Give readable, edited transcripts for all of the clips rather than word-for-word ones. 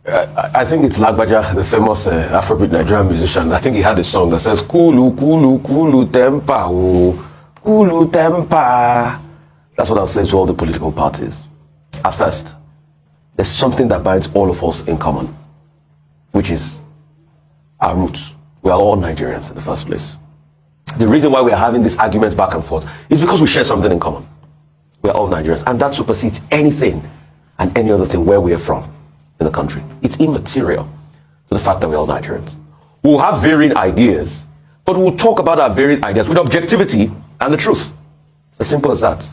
I think it's Lagbaja, the famous Afrobeat Nigerian musician. I think he had a song that says, Kulu, Kulu, Kulu, Tempa, oh, Kulu, Tempa. That's what I'll say to all the political parties. At first, there's something that binds all of us in common, which is our roots. We are all Nigerians in the first place. The reason why we are having these arguments back and forth is because we share something in common. We are all Nigerians, and that supersedes anything and any other thing where we are from in the country. It's immaterial to the fact that we're all Nigerians. We'll have varying ideas, but we'll talk about our varying ideas with objectivity and the truth. It's as simple as that.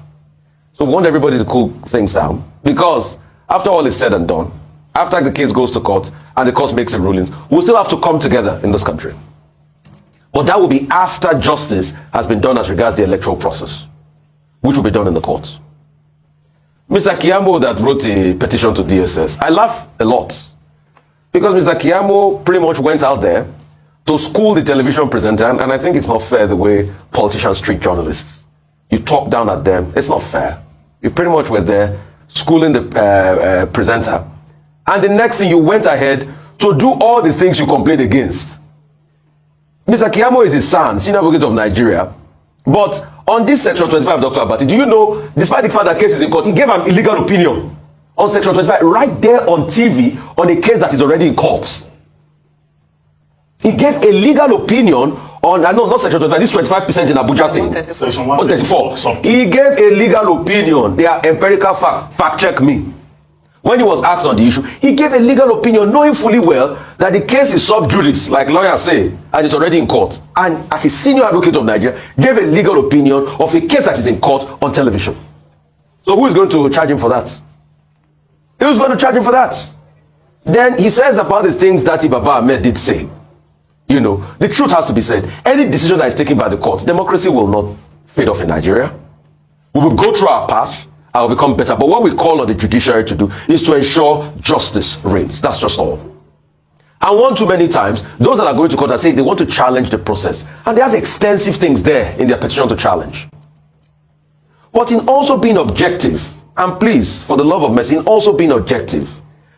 So we want everybody to cool things down, because after all is said and done, after the case goes to court and the court makes a ruling, we'll still have to come together in this country. But that will be after justice has been done as regards the electoral process, which will be done in the courts. Mr. Keyamo that wrote a petition to DSS, I laugh a lot, because Mr. Keyamo pretty much went out there to school the television presenter, and I think it's not fair the way politicians treat journalists. You talk down at them, it's not fair. You pretty much were there schooling the presenter, and the next thing you went ahead to do all the things you complained against. Mr. Keyamo is his son, senior advocate of Nigeria, but on this section 25 of Dr. Datti, do you know, despite the fact that case is in court, he gave an illegal opinion on section 25 right there on TV on a case that is already in court. He gave a legal opinion on, I know not section 25, this 25% in Abuja thing. Section 134. He gave a legal opinion. They are empirical facts. Fact check me. When he was asked on the issue, he gave a legal opinion knowing fully well that the case is sub judice, like lawyers say, and it's already in court. And as a senior advocate of Nigeria, gave a legal opinion of a case that is in court on television. So who is going to charge him for that? Who's going to charge him for that? Then he says about the things that Baba Ahmed did say. You know, the truth has to be said. Any decision that is taken by the court, democracy will not fade off in Nigeria. We will go through our path. I will become better. But what we call on the judiciary to do is to ensure justice reigns. That's just all. And one too many times, those that are going to court are saying they want to challenge the process. And they have extensive things there in their petition to challenge. But in also being objective, and please, for the love of mercy, in also being objective,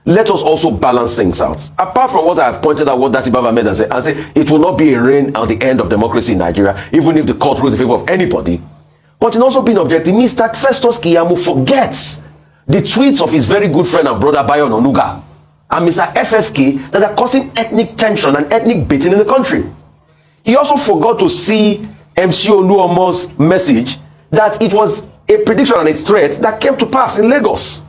let us also balance things out. Apart from what I have pointed out, what Datti Baba made and say it will not be a reign on the end of democracy in Nigeria, even if the court rules in favor of anybody. But in also being objective means that Festus Keyamo forgets the tweets of his very good friend and brother Bayo Onuga and Mr. FFK that are causing ethnic tension and ethnic baiting in the country. He also forgot to see MC Oluomo's message that it was a prediction and a threat that came to pass in Lagos.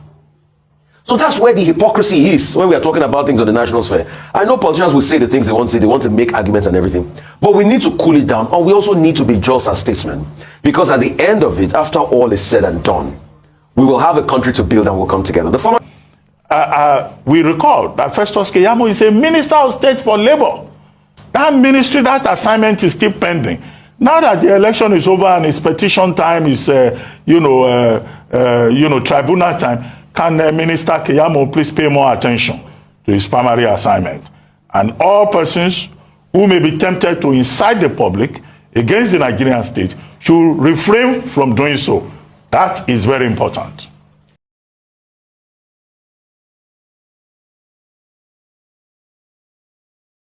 So that's where the hypocrisy is when we are talking about things on the national sphere. I know politicians will say the things they want to say, they want to make arguments and everything, but we need to cool it down, and we also need to be just as statesmen, because at the end of it, after all is said and done, we will have a country to build and we'll come together. The former we recall that Festus Keyamo is a minister of state for labor. That ministry, that assignment is still pending. Now that the election is over and it's petition time, is tribunal time, can Minister Keyamo please pay more attention to his primary assignment? And all persons who may be tempted to incite the public against the Nigerian state should refrain from doing so. That is very important.